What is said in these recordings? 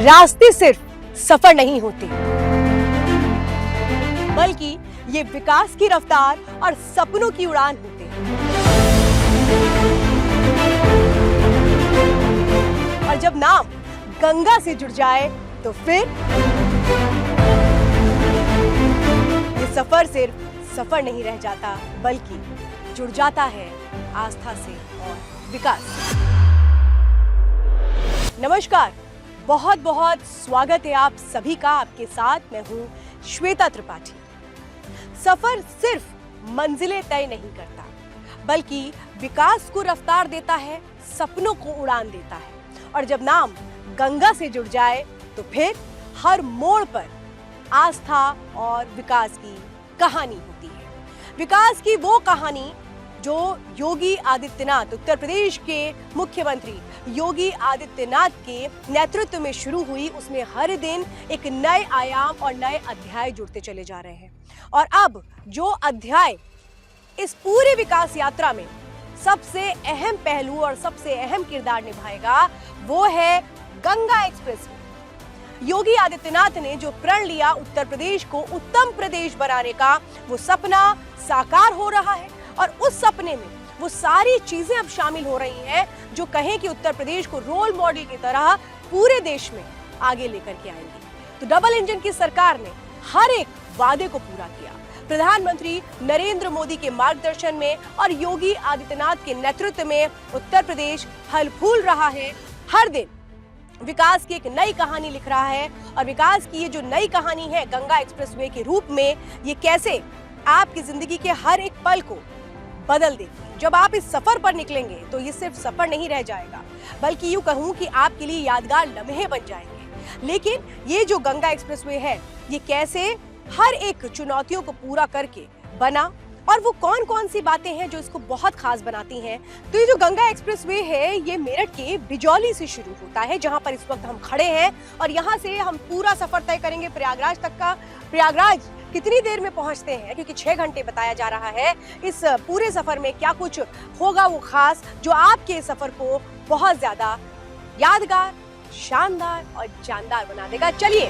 रास्ते सिर्फ सफर नहीं होते, बल्कि ये विकास की रफ्तार और सपनों की उड़ान होते हैं। और जब नाम गंगा से जुड़ जाए तो फिर ये सफर सिर्फ सफर नहीं रह जाता, बल्कि जुड़ जाता है आस्था से और विकास से। नमस्कार, बहुत बहुत स्वागत है आप सभी का। आपके साथ मैं हूं श्वेता त्रिपाठी। सफर सिर्फ मंजिलें तय नहीं करता, बल्कि विकास को रफ्तार देता है, सपनों को उड़ान देता है। और जब नाम गंगा से जुड़ जाए तो फिर हर मोड़ पर आस्था और विकास की कहानी होती है। विकास की वो कहानी जो योगी आदित्यनाथ, उत्तर प्रदेश के मुख्यमंत्री योगी आदित्यनाथ के नेतृत्व में शुरू हुई, उसमें हर दिन एक नए आयाम और नए अध्याय जुड़ते चले जा रहे हैं। और अब जो अध्याय इस पूरे विकास यात्रा में सबसे अहम पहलू और सबसे अहम किरदार निभाएगा, वो है गंगा एक्सप्रेस। योगी आदित्यनाथ ने जो प्रण लिया उत्तर प्रदेश को उत्तम प्रदेश बनाने का, वो सपना साकार हो रहा है। और उस सपने में वो सारी चीजें अब शामिल हो रही हैं जो कहें कि उत्तर प्रदेश को रोल मॉडल की तरह पूरे देश में आगे लेकर के आएंगी। तो डबल इंजन की सरकार ने हर एक वादे को पूरा किया। प्रधानमंत्री नरेंद्र मोदी के मार्गदर्शन में और योगी आदित्यनाथ के नेतृत्व में उत्तर प्रदेश फल फूल रहा है। हर दिन विकास की एक नई कहानी लिख रहा है। और विकास की ये जो नई कहानी है गंगा एक्सप्रेसवे के रूप में, ये कैसे आपकी जिंदगी के हर एक पल को बदल देगी। जब आप इस सफर पर निकलेंगे तो ये सिर्फ सफर नहीं रह जाएगा, बल्कि यूं कहूं कि आपके लिए यादगार लम्हे बन जाएंगे। लेकिन ये जो गंगा एक्सप्रेसवे है, ये कैसे हर एक चुनौतियों को पूरा करके बना, और वो कौन कौन सी बातें हैं जो इसको बहुत खास बनाती हैं। तो ये जो गंगा एक्सप्रेसवे है, ये मेरठ के बिजौली से शुरू होता है, जहां पर इस वक्त हम खड़े हैं। और यहाँ से हम पूरा सफर तय करेंगे प्रयागराज तक का। प्रयागराज कितनी देर में पहुंचते हैं, क्योंकि 6 घंटे बताया जा रहा है। इस पूरे सफर में क्या कुछ होगा वो खास, जो आपके सफर को बहुत ज्यादा यादगार, शानदार और जानदार बना देगा। चलिए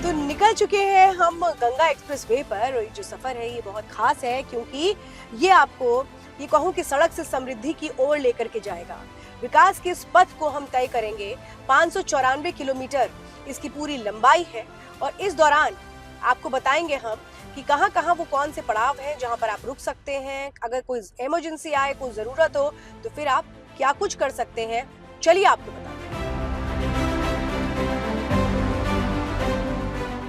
तो निकल चुके हैं हम गंगा एक्सप्रेसवे पर। और ये जो सफर है ये बहुत खास है, क्योंकि ये आपको ये कहूं कि सड़क से समृद्धि की ओर लेकर के जाएगा। विकास के इस पथ को हम तय करेंगे। 594 किलोमीटर इसकी पूरी लंबाई है। और इस दौरान आपको बताएंगे हम कि कहां कहां वो कौन से पड़ाव हैं जहां पर आप रुक सकते हैं। अगर कोई इमरजेंसी आए, कोई जरूरत हो, तो फिर आप क्या कुछ कर सकते हैं। चलिए आपको बताते हैं।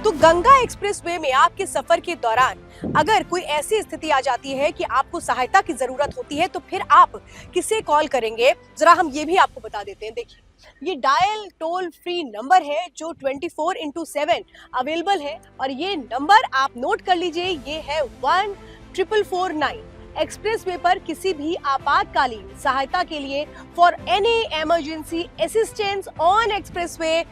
तो गंगा एक्सप्रेसवे में आपके सफर के दौरान अगर कोई ऐसी स्थिति आ जाती है कि आपको सहायता की जरूरत होती है, तो फिर आप किसे कॉल करेंगे, जरा हम ये भी आपको बता देते हैं। देखिए, ये डायल टोल फ्री नंबर है जो 24/7 अवेलेबल है। और ये नंबर आप नोट कर लीजिए, ये है 14449। एक्सप्रेसवे पर किसी भी आपातकालीन सहायता के लिए, for any emergency assistance on expressway,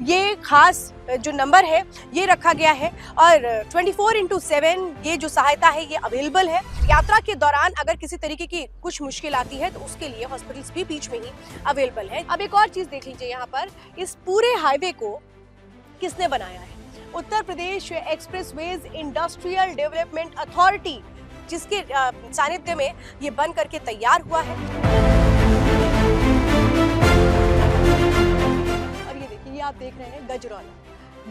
ये खास जो नंबर है ये रखा गया है। और 24/7 ये जो सहायता है ये अवेलेबल है। यात्रा के दौरान अगर किसी तरीके की कुछ मुश्किल आती है तो उसके लिए हॉस्पिटल्स भी बीच में ही अवेलेबल है। अब एक और चीज देख लीजिए, यहाँ पर इस पूरे हाईवे को किसने बनाया है? Uttar Pradesh expressways industrial development authority, जिसके सानिध्य में ये बन करके तैयार हुआ है। आप देख रहे हैं गजरौला,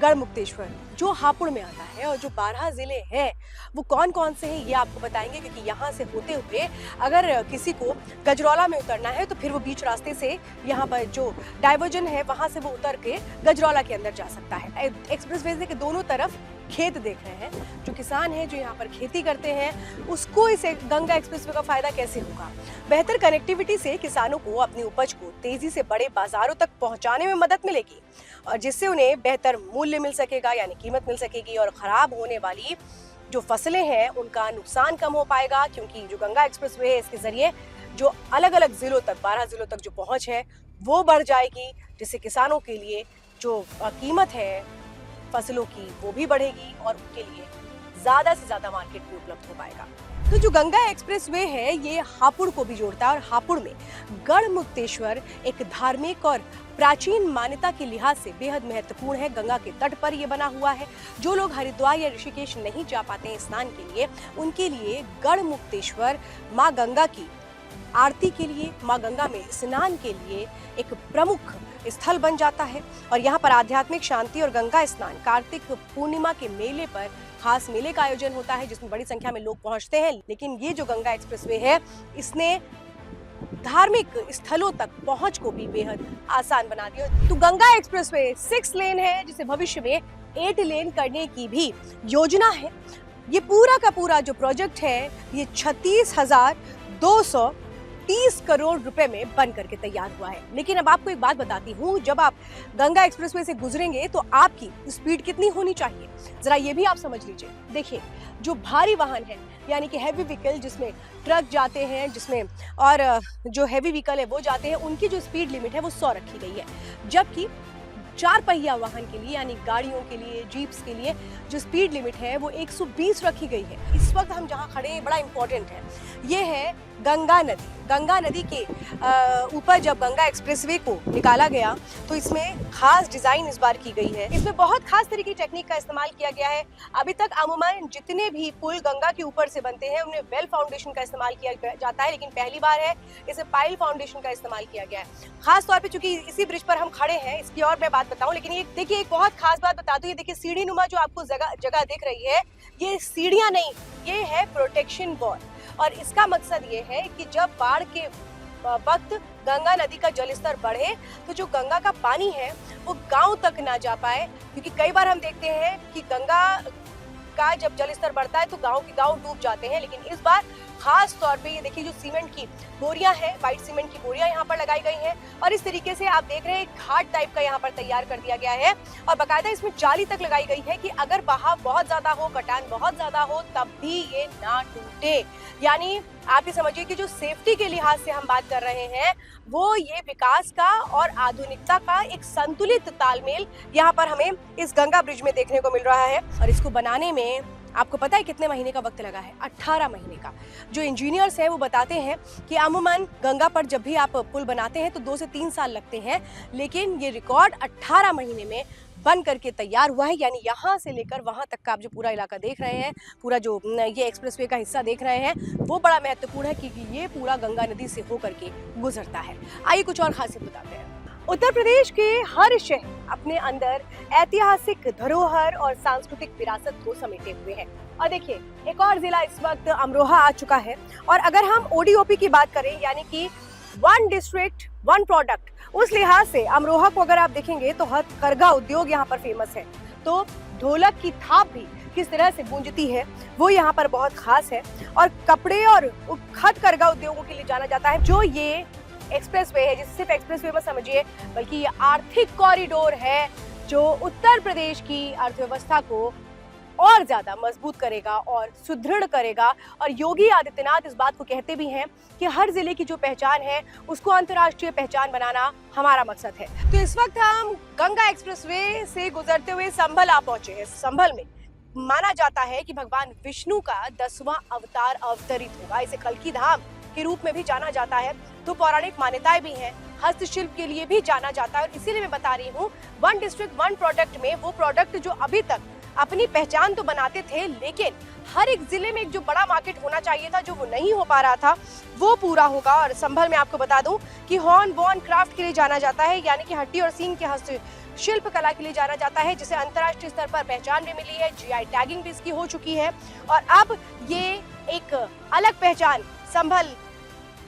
गढ़मुक्तेश्वर, जो हापुड़ में आता है। और जो 12 जिले हैं वो कौन कौन से हैं ये आपको बताएंगे, क्योंकि यहाँ से होते हुए अगर किसी को गजरौला में उतरना है तो फिर वो बीच रास्ते से यहाँ पर जो डाइवर्जन है वहां से वो उतर के गजरौला के अंदर जा सकता है। एक्सप्रेसवे के दोनों तरफ खेत देख रहे हैं। जो किसान हैं, जो यहाँ पर खेती करते हैं, उसको इस गंगा एक्सप्रेसवे का फायदा कैसे होगा? बेहतर कनेक्टिविटी से किसानों को अपनी उपज को तेजी से बड़े बाजारों तक पहुंचाने में मदद मिलेगी, और जिससे उन्हें बेहतर मूल्य मिल सकेगा, यानी कीमत मिल सकेगी। और खराब होने वाली जो फसलें हैं उनका नुकसान कम हो पाएगा, क्योंकि जो गंगा एक्सप्रेसवे है इसके जरिए जो अलग अलग जिलों तक, 12 जिलों तक जो पहुंच है वो बढ़ जाएगी, जिससे किसानों के लिए जो कीमत है फसलों की वो भी बढ़ेगी और उनके लिए ज्यादा से ज्यादा मार्केट में उपलब्ध हो पाएगा। तो जो गंगा एक्सप्रेसवे है ये हापुड़ को भी जोड़ता है और हापुड़ में गढ़मुक्तेश्वर एक धार्मिक और प्राचीन मान्यता के लिहाज से बेहद महत्वपूर्ण है। गंगा के तट पर ये बना हुआ है। जो लोग हरिद्वार या ऋषिकेश नहीं जा पाते हैं स्नान के लिए, उनके लिए गढ़मुक्तेश्वर माँ गंगा की आरती के लिए, माँ गंगा में स्नान के लिए एक प्रमुख स्थल बन जाता है। और यहाँ पर आध्यात्मिक शांति और गंगा स्नान कार्तिक पूर्णिमा के मेले पर खास मेले का आयोजन होता है जिसमें बड़ी संख्या में लोग पहुंचते हैं। लेकिन ये जो गंगा एक्सप्रेसवे है इसने धार्मिक स्थलों तक पहुंच को भी बेहद आसान बना दिया। तो गंगा एक्सप्रेसवे 6 लेन है जिसे भविष्य में 8 लेन करने की भी योजना है। ये पूरा का पूरा जो प्रोजेक्ट है ये 36,230 करोड़ रुपए में बन करके तैयार हुआ है। लेकिन अब आपको एक बात बताती हूँ, जब आप गंगा एक्सप्रेसवे से गुजरेंगे तो आपकी स्पीड कितनी होनी चाहिए, जरा ये भी आप समझ लीजिए। देखिए, जो भारी वाहन है यानी कि हैवी व्हीकल जिसमें ट्रक जाते हैं, जिसमें और जो हैवी व्हीकल है वो जाते हैं, उनकी जो स्पीड लिमिट है वो 100 रखी गई है। जबकि 4 पहिया वाहन के लिए यानी गाड़ियों के लिए, जीप्स के लिए जो स्पीड लिमिट है वो 120 रखी गई है। इस वक्त हम जहां खड़े हैं बड़ा इंपॉर्टेंट है, ये है गंगा नदी। गंगा नदी के ऊपर जब गंगा एक्सप्रेसवे को निकाला गया तो इसमें खास डिजाइन इस बार की गई है। इसमें बहुत खास तरीके की टेक्निक का इस्तेमाल किया गया है। अभी तक अमूमन जितने भी पुल गंगा के ऊपर से बनते हैं उनमें वेल फाउंडेशन का इस्तेमाल किया जाता है, लेकिन पहली बार है इसे पाइल फाउंडेशन का इस्तेमाल किया गया है। खास तौर पे चूंकि इसी ब्रिज पर हम खड़े हैं, इसकी और मैं बात बताऊं, लेकिन ये देखिए एक बहुत खास बात बता दूं, ये देखिए सीढ़ी नुमा जो आपको जगह दिख रही है, ये सीढ़ियां नहीं, ये है प्रोटेक्शन वॉल। और इसका मकसद ये है कि जब बाढ़ के वक्त गंगा नदी का जलस्तर बढ़े तो जो गंगा का पानी है वो गांव तक ना जा पाए, क्योंकि कई बार हम देखते हैं कि गंगा का जब जलस्तर बढ़ता है तो गांव के गांव डूब जाते हैं। लेकिन इस बार खास तौर पे ये देखिए जो सीमेंट की बोरियां हैं, व्हाइट सीमेंट की बोरियां यहाँ पर लगाई गई हैं और इस तरीके से आप देख रहे हैं घाट टाइप का यहाँ पर तैयार कर दिया गया है और बाकायदा इसमें जाली तक लगाई गई है कि अगर बहाव बहुत ज्यादा हो, कटान बहुत ज्यादा हो, तब भी ये ना टूटे। यानी आप ये समझिए कि जो सेफ्टी के लिहाज से हम बात कर रहे हैं वो ये विकास का और आधुनिकता का एक संतुलित तालमेल यहाँ पर हमें इस गंगा ब्रिज में देखने को मिल रहा है। और इसको बनाने में आपको पता है कितने महीने का वक्त लगा है? 18 महीने का। जो इंजीनियर्स हैं वो बताते हैं कि अमूमन गंगा पर जब भी आप पुल बनाते हैं तो 2 से 3 साल लगते हैं, लेकिन ये रिकॉर्ड 18 महीने में बन करके तैयार हुआ है। यानी यहाँ से लेकर वहाँ तक का आप जो पूरा इलाका देख रहे हैं, पूरा जो ये एक्सप्रेसवे का हिस्सा देख रहे हैं, वो बड़ा महत्वपूर्ण है क्योंकि ये पूरा गंगा नदी से होकर के गुजरता है। आइए कुछ और खासियत बताते हैं। उत्तर प्रदेश के हर शहर अपने अंदर ऐतिहासिक धरोहर और सांस्कृतिक विरासत को समेटे हुए है। और देखिए एक और जिला इस वक्त अमरोहा आ चुका है। और अगर हम ओडीओपी की बात करें यानी कि 1 डिस्ट्रिक्ट 1 प्रोडक्ट, उस लिहाज से अमरोहा को अगर आप देखेंगे तो हथकरघा उद्योग यहाँ पर फेमस है। तो ढोलक की थाप भी किस तरह से गूंजती है वो यहाँ पर बहुत खास है। और कपड़े और हथकरघा उद्योगों के लिए जाना जाता है। जो ये एक्सप्रेसवे है, जिसे सिर्फ एक्सप्रेसवे मत समझिए बल्कि ये आर्थिक कॉरिडोर है जो उत्तर प्रदेश की अर्थव्यवस्था को और ज्यादा मजबूत करेगा और सुदृढ़ करेगा। और योगी आदित्यनाथ इस बात को कहते भी हैं कि हर जिले की जो पहचान है उसको अंतर्राष्ट्रीय पहचान बनाना हमारा मकसद है। तो इस वक्त हम गंगा एक्सप्रेसवे से गुजरते हुए संभल आ पहुंचे हैं। संभल में माना जाता है कि भगवान विष्णु का 10वां अवतार अवतरित होगा। इसे कल्की धाम के रूप में भी जाना जाता है। तो पौराणिक मान्यताएं भी हैं, हस्तशिल्प के लिए भी जाना जाता है। और इसीलिए मैं बता रही हूँ 1 डिस्ट्रिक्ट 1 प्रोडक्ट में वो प्रोडक्ट जो अभी तक अपनी पहचान तो बनाते थे, लेकिन हर एक जिले में एक जो बड़ा मार्केट होना चाहिए था जो वो नहीं हो पा रहा था, वो पूरा होगा। और संभल में आपको बता दूं कि हॉर्न बॉन क्राफ्ट के लिए जाना जाता है, यानी कि हड्डी और सींग के हस्तशिल्प कला के लिए जाना जाता है, जिसे अंतर्राष्ट्रीय स्तर पर पहचान भी मिली है। जीआई टैगिंग भी इसकी हो चुकी है। और अब ये एक अलग पहचान संभल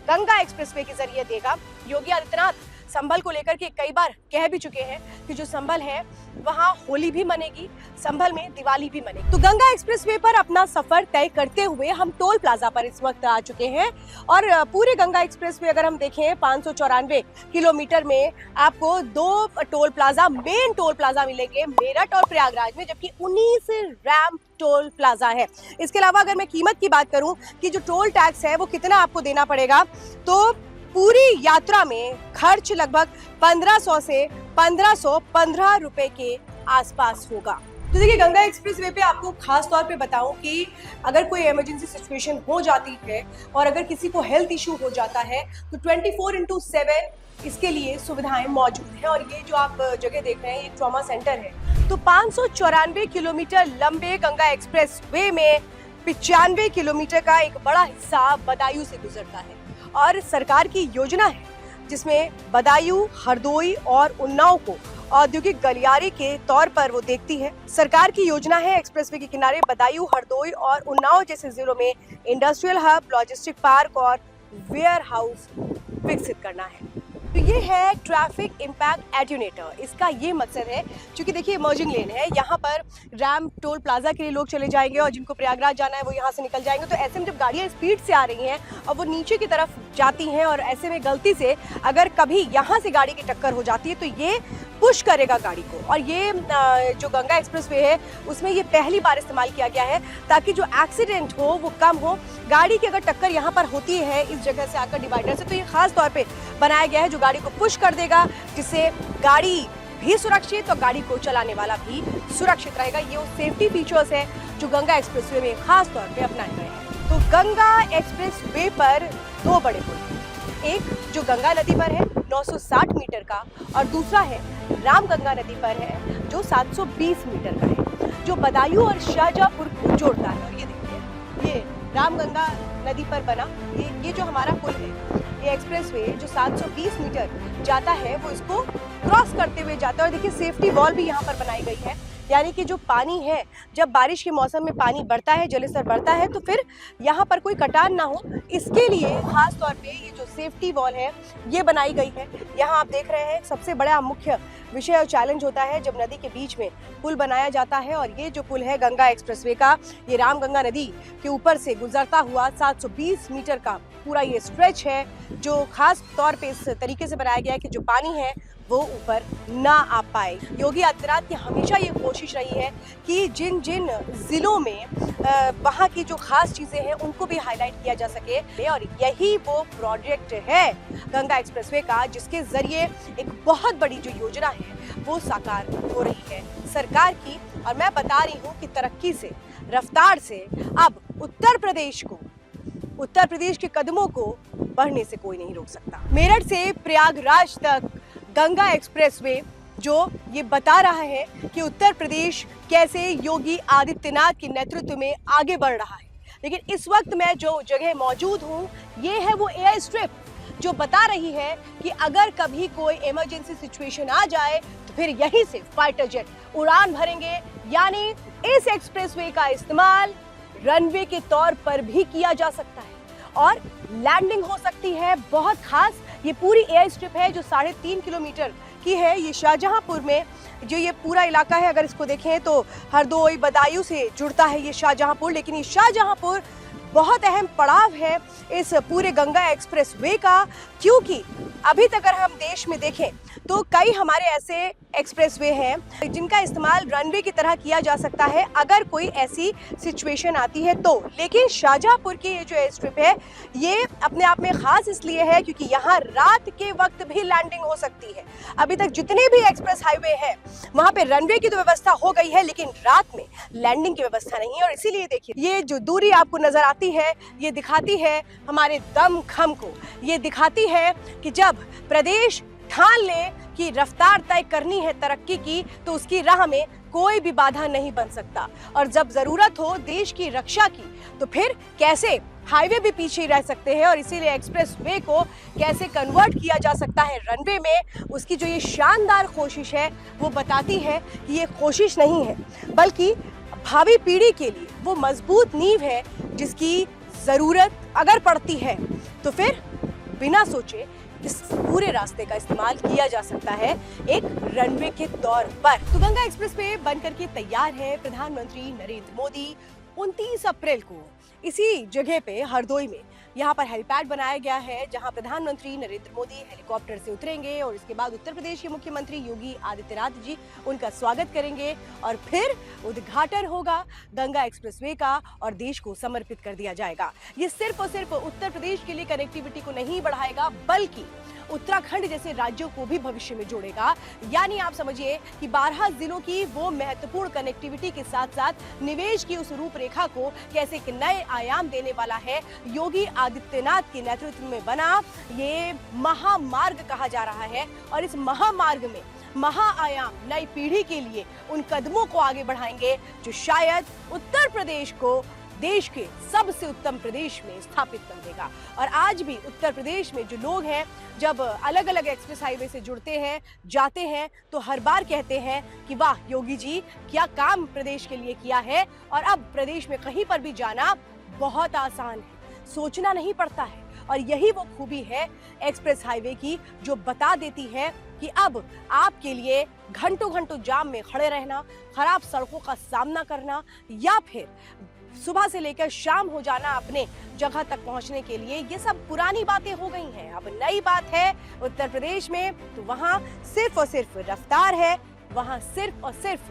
गंगा एक्सप्रेसवे के जरिए देगा। योगी आदित्यनाथ संभल को लेकर के कई बार कह भी चुके हैं कि जो संभल है वहाँ होली भी मनेगी, संभल में दिवाली भी मनेगी। तो गंगा एक्सप्रेसवे पर अपना सफर तय करते हुए हम टोल प्लाजा पर इस वक्त आ चुके हैं। और पूरे गंगा एक्सप्रेसवे अगर हम देखें 594 किलोमीटर में आपको 2 toll plaza, main toll plaza मिलेंगे मेरठ और प्रयागराज में, जबकि 19 रैम्प टोल प्लाजा है। इसके अलावा अगर मैं कीमत की बात करूं कि जो टोल टैक्स है वो कितना आपको देना पड़ेगा, तो पूरी यात्रा में खर्च लगभग 1500 से 1515 रुपए के आसपास होगा। तो देखिए, गंगा एक्सप्रेस वे पे आपको खास तौर पे बताऊं कि अगर कोई इमरजेंसी सिचुएशन हो जाती है और अगर किसी को हेल्थ इशू हो जाता है तो 24/7 इसके लिए सुविधाएं मौजूद हैं। और ये जो आप जगह देख रहे हैं, ये ट्रॉमा सेंटर है। तो 594 किलोमीटर लंबे गंगा एक्सप्रेस वे में 95 किलोमीटर का एक बड़ा हिस्सा बदायूं से गुजरता है और सरकार की योजना है जिसमें बदायूं, हरदोई और उन्नाव को औद्योगिक गलियारे के तौर पर वो देखती है। सरकार की योजना है एक्सप्रेसवे के किनारे बदायूं, हरदोई और उन्नाव जैसे जिलों में इंडस्ट्रियल हब, लॉजिस्टिक पार्क और वेयर हाउस विकसित करना है। तो ये है ट्रैफिक इम्पैक्ट एट्यूनेटर। इसका ये मकसद है, क्योंकि देखिए इमर्जिंग लेन है, यहाँ पर रैम टोल प्लाजा के लिए लोग चले जाएंगे और जिनको प्रयागराज जाना है वो यहाँ से निकल जाएंगे। तो ऐसे में जब गाड़ियाँ स्पीड से आ रही हैं और वो नीचे की तरफ जाती हैं और ऐसे में गलती से अगर कभी यहाँ से गाड़ी की टक्कर हो जाती है तो ये पुश करेगा गाड़ी को। और ये जो गंगा एक्सप्रेसवे है उसमें ये पहली बार इस्तेमाल किया गया है ताकि जो एक्सीडेंट हो वो कम हो। गाड़ी की अगर टक्कर यहाँ पर होती है इस जगह से आकर डिवाइडर से, तो ये खास तौर पे बनाया गया है जो गाड़ी को पुश कर देगा, जिससे गाड़ी भी सुरक्षित और गाड़ी को चलाने वाला भी सुरक्षित रहेगा। ये वो सेफ्टी फीचर्स है जो गंगा एक्सप्रेसवे में खास तौर पे अपनाए गए हैं। तो गंगा एक्सप्रेसवे पर दो बड़े पुल, एक जो गंगा नदी पर है 960 मीटर का और दूसरा है रामगंगा नदी पर है जो 720 मीटर का है, जो बदायूं और शाहजहांपुर को जोड़ता है। और ये देखिए, ये रामगंगा नदी पर बना ये जो हमारा पुल है, ये एक्सप्रेसवे जो 720 मीटर जाता है वो इसको क्रॉस करते हुए जाता है। और देखिए सेफ्टी वॉल भी यहाँ पर बनाई गई है, यानी कि जो पानी है, जब बारिश के मौसम में पानी बढ़ता है, जलस्तर बढ़ता है, तो फिर यहाँ पर कोई कटान ना हो, इसके लिए खास तौर पे ये जो सेफ्टी वॉल है ये बनाई गई है। यहाँ आप देख रहे हैं सबसे बड़ा मुख्य विषय और चैलेंज होता है जब नदी के बीच में पुल बनाया जाता है। और ये जो पुल है गंगा एक्सप्रेसवे का, ये रामगंगा नदी के ऊपर से गुजरता हुआ 720 मीटर का पूरा ये स्ट्रेच है, जो खास तौर पे इस तरीके से बनाया गया है कि जो पानी है वो ऊपर ना आ पाए। योगी आदित्यनाथ की हमेशा ये कोशिश रही है कि जिन जिन जिलों में वहाँ की जो खास चीज़ें हैं उनको भी हाईलाइट किया जा सके। और यही वो प्रोजेक्ट है गंगा एक्सप्रेसवे का, जिसके जरिए एक बहुत बड़ी जो योजना है वो साकार हो रही है सरकार की। और मैं बता रही हूँ कि तरक्की से, रफ्तार से अब उत्तर प्रदेश के कदमों को बढ़ने से कोई नहीं रोक सकता। मेरठ से प्रयागराज तक गंगा एक्सप्रेसवे जो ये बता रहा है कि उत्तर प्रदेश कैसे योगी आदित्यनाथ के नेतृत्व में आगे बढ़ रहा है। लेकिन इस वक्त मैं जो जगह मौजूद हूँ ये है वो एयर स्ट्रिप जो बता रही है कि अगर कभी कोई इमरजेंसी सिचुएशन आ जाए तो फिर यहीं से फाइटर जेट उड़ान भरेंगे। यानी इस एक्सप्रेसवे का इस्तेमाल रनवे के तौर पर भी किया जा सकता है और लैंडिंग हो सकती है। बहुत खास ये पूरी एयर स्ट्रिप है जो 3.5 किलोमीटर की है। ये शाहजहांपुर में जो ये पूरा इलाका है, अगर इसको देखें तो हरदोई, बदायूं से जुड़ता है ये शाहजहांपुर। लेकिन ये शाहजहांपुर बहुत अहम पड़ाव है इस पूरे गंगा एक्सप्रेसवे का, क्योंकि अभी तक अगर हम देश में देखें तो कई हमारे ऐसे एक्सप्रेसवे हैं जिनका इस्तेमाल रनवे की तरह किया जा सकता है अगर कोई ऐसी सिचुएशन आती है तो। लेकिन शाहजहांपुर की ये जो एयर स्ट्रिप है ये अपने आप में खास इसलिए है क्योंकि यहाँ रात के वक्त भी लैंडिंग हो सकती है। अभी तक जितने भी एक्सप्रेस हाईवे है वहाँ पे रनवे की तो व्यवस्था हो गई है, लेकिन रात में लैंडिंग की व्यवस्था नहीं है। और इसीलिए देखिए ये जो दूरी आपको नजर आती है ये दिखाती है हमारे दमखम को, ये दिखाती है कि जब प्रदेश ठान ले कि रफ्तार तय करनी है तरक्की की तो उसकी राह में कोई भी बाधा नहीं बन सकता। और जब जरूरत हो देश की रक्षा की तो फिर कैसे हाईवे भी पीछे ही रह सकते हैं। और इसीलिए एक्सप्रेस वे को कैसे कन्वर्ट किया जा सकता है रनवे में, उसकी जो ये शानदार कोशिश है वो बताती है कि ये कोशिश नहीं है बल्कि भावी पीढ़ी के लिए वो मजबूत नींव है जिसकी जरूरत अगर पड़ती है तो फिर बिना सोचे इस पूरे रास्ते का इस्तेमाल किया जा सकता है एक रनवे के तौर पर। तो गंगा एक्सप्रेसवे बनकर के तैयार है। प्रधानमंत्री नरेंद्र मोदी 29 अप्रैल को इसी जगह पे हरदोई में यहाँ पर हेलीपैड बनाया गया है जहाँ प्रधानमंत्री नरेंद्र मोदी हेलीकॉप्टर से उतरेंगे और इसके बाद उत्तर प्रदेश के मुख्यमंत्री योगी आदित्यनाथ जी उनका स्वागत करेंगे और फिर उद्घाटन होगा गंगा एक्सप्रेसवे का और देश को समर्पित कर दिया जाएगा। ये सिर्फ और सिर्फ उत्तर प्रदेश के लिए कनेक्टिविटी को नहीं बढ़ाएगा बल्कि उत्तराखंड जैसे राज्यों को भी भविष्य में जोड़ेगा। यानी आप समझिए कि 12 जिलों की वो महत्वपूर्ण कनेक्टिविटी के साथ साथ निवेश की उस रूपरेखा को कैसे एक नए आयाम देने वाला है। योगी आदित्यनाथ के नेतृत्व में बना ये महामार्ग कहा जा रहा है और इस महामार्ग में महाआयाम नई पीढ़ी के लिए उन कदमों को आगे बढ़ाएंगे जो शायद उत्तर प्रदेश को देश के सबसे उत्तम प्रदेश में स्थापित कर देगा। और आज भी उत्तर प्रदेश में जो लोग हैं जब अलग अलग एक्सप्रेस हाईवे से जुड़ते हैं जाते हैं तो हर बार कहते हैं कि वाह योगी जी क्या काम प्रदेश के लिए किया है। और अब प्रदेश में कहीं पर भी जाना बहुत आसान है, सोचना नहीं पड़ता है। और यही वो खूबी है एक्सप्रेस हाईवे की जो बता देती है कि अब आपके लिए घंटों घंटों जाम में खड़े रहना, खराब सड़कों का सामना करना या फिर सुबह से लेकर शाम हो जाना अपने जगह तक पहुंचने के लिए, ये सब पुरानी बातें हो गई हैं। अब नई बात है उत्तर प्रदेश में, तो वहां सिर्फ और सिर्फ रफ्तार है, वहां सिर्फ और सिर्फ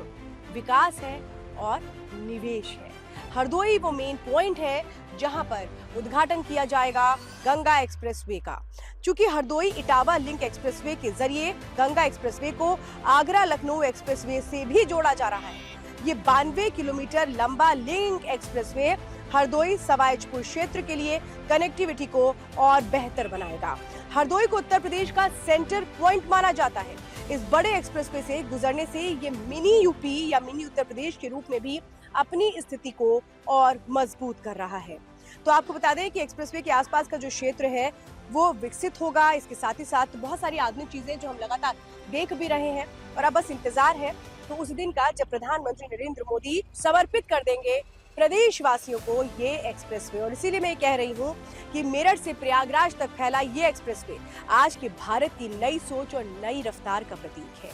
विकास है और निवेश है। हरदोई वो मेन पॉइंट है जहां पर उद्घाटन किया जाएगा गंगा एक्सप्रेसवे का। चूंकि हरदोई इटावा लिंक एक्सप्रेसवे के जरिए गंगा एक्सप्रेसवे को आगरा लखनऊ एक्सप्रेसवे से भी जोड़ा जा रहा है। ये 92 किलोमीटर लंबा लिंक एक्सप्रेसवे हरदोई सवाईजपुर क्षेत्र के लिए कनेक्टिविटी को और बेहतर बनाएगा। हरदोई को उत्तर प्रदेश का सेंटर पॉइंट माना जाता है। इस बड़े एक्सप्रेसवे से गुजरने से ये मिनी यूपी या मिनी उत्तर प्रदेश के रूप में भी अपनी स्थिति को और मजबूत कर रहा है। तो आपको बता दें कि एक्सप्रेसवे के आसपास का जो क्षेत्र है वो विकसित होगा। इसके साथ ही साथ बहुत सारी आधुनिक चीजें जो हम लगातार देख भी रहे हैं और अब बस इंतजार है तो उस दिन का जब प्रधानमंत्री नरेंद्र मोदी समर्पित कर देंगे प्रदेश वासियों को ये एक्सप्रेसवे। और इसीलिए मैं कह रही हूँ कि मेरठ से प्रयागराज तक फैला ये एक्सप्रेसवे आज के भारत की नई सोच और नई रफ्तार का प्रतीक है।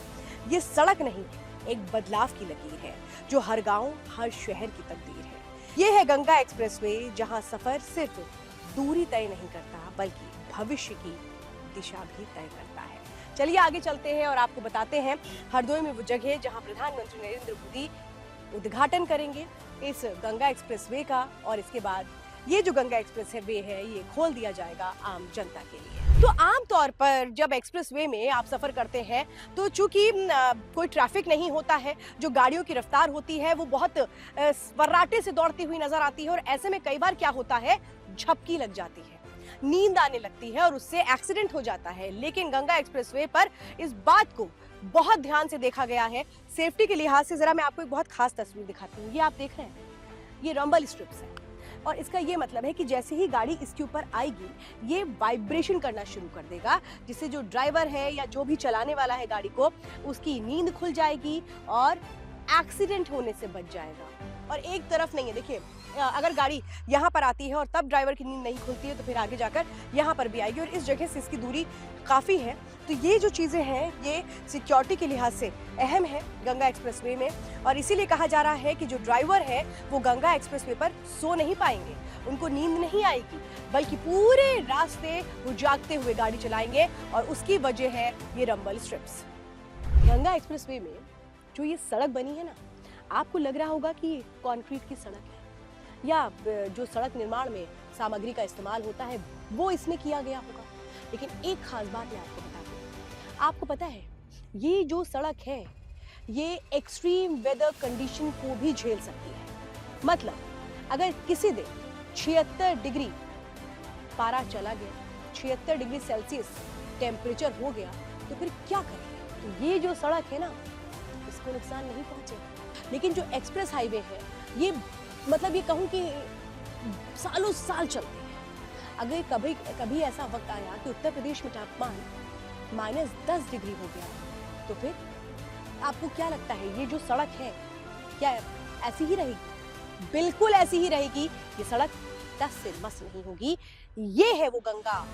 ये सड़क नहीं है, एक बदलाव की लकीर है जो हर गांव हर शहर की तकदीर है। ये है गंगा एक्सप्रेसवे जहां सफर सिर्फ दूरी तय नहीं करता बल्कि भविष्य की दिशा भी तय करता है। चलिए आगे चलते हैं और आपको बताते हैं हरदोई में वो जगह जहां प्रधानमंत्री नरेंद्र मोदी उद्घाटन करेंगे इस गंगा एक्सप्रेसवे का। और इसके बाद ये जो गंगा एक्सप्रेसवे है ये खोल दिया जाएगा आम जनता के लिए। तो आम तौर पर जब एक्सप्रेसवे में आप सफर करते हैं तो चूंकि कोई ट्रैफिक नहीं होता है, जो गाड़ियों की रफ्तार होती है वो बहुत फर्राटे से दौड़ती हुई नजर आती है और ऐसे में कई बार क्या होता है झपकी लग जाती है, नींद आने लगती है और उससे एक्सीडेंट हो जाता है। लेकिन गंगा एक्सप्रेसवे पर इस बात को बहुत ध्यान से देखा गया है। सेफ्टी के लिहाज से जरा मैं आपको एक बहुत खास तस्वीर दिखाती हूँ। ये आप देख रहे हैं, ये रंबल स्ट्रिप्स है और इसका ये मतलब है कि जैसे ही गाड़ी इसके ऊपर आएगी ये वाइब्रेशन करना शुरू कर देगा, जिससे जो ड्राइवर है या जो भी चलाने वाला है गाड़ी को उसकी नींद खुल जाएगी और एक्सीडेंट होने से बच जाएगा। और एक तरफ नहीं है, देखिए अगर गाड़ी यहाँ पर आती है और तब ड्राइवर की नींद नहीं खुलती है तो फिर आगे जाकर यहाँ पर भी आएगी और इस जगह से इसकी दूरी काफ़ी है। तो ये जो चीज़ें हैं ये सिक्योरिटी के लिहाज से अहम है गंगा एक्सप्रेसवे में। और इसीलिए कहा जा रहा है कि जो ड्राइवर है वो गंगा एक्सप्रेसवे पर सो नहीं पाएंगे, उनको नींद नहीं आएगी, बल्कि पूरे रास्ते वो जागते हुए गाड़ी चलाएंगे और उसकी वजह है ये रंबल स्ट्रिप्स। गंगा एक्सप्रेसवे में जो ये सड़क बनी है ना, आपको लग रहा होगा कि कंक्रीट की सड़क है या जो सड़क निर्माण में सामग्री का इस्तेमाल होता है वो इसमें किया गया होगा। लेकिन एक खास बात मैं आपको बता दूं, आपको पता है ये जो सड़क है ये एक्सट्रीम वेदर कंडीशन को भी झेल सकती है। मतलब अगर किसी दिन 76 डिग्री पारा चला गया, 76 डिग्री सेल्सियस टेम्परेचर हो गया तो फिर क्या करेंगे? तो ये जो सड़क है ना इसको नुकसान नहीं पहुंचेगा। लेकिन जो एक्सप्रेस हाईवे है ये मतलब ये कहूँ कि सालों साल चलते हैं। अगर कभी ऐसा वक्त आया कि उत्तर प्रदेश में तापमान -10 डिग्री हो गया तो फिर आपको क्या लगता है ये जो सड़क है क्या ऐसी ही रहेगी? बिल्कुल ऐसी ही रहेगी। ये सड़क 10 से मस नहीं होगी। ये है वो गंगा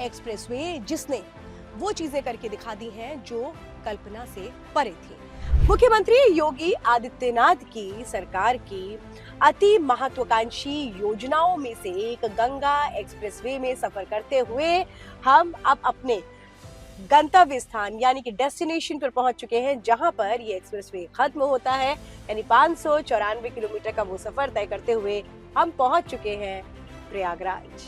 एक्सप्रेसवे जिसने वो चीजें करके दिखा दी हैं जो कल्पना से परे थी। मुख्यमंत्री योगी आदित्यनाथ की सरकार की अति महत्वाकांक्षी योजनाओं में से एक गंगा एक्सप्रेसवे में सफर करते हुए हम अब अपने गंतव्य स्थान यानी कि डेस्टिनेशन पर पहुंच चुके हैं, जहां पर ये एक्सप्रेसवे खत्म होता है। यानी 594 किलोमीटर का वो सफर तय करते हुए हम पहुंच चुके हैं प्रयागराज।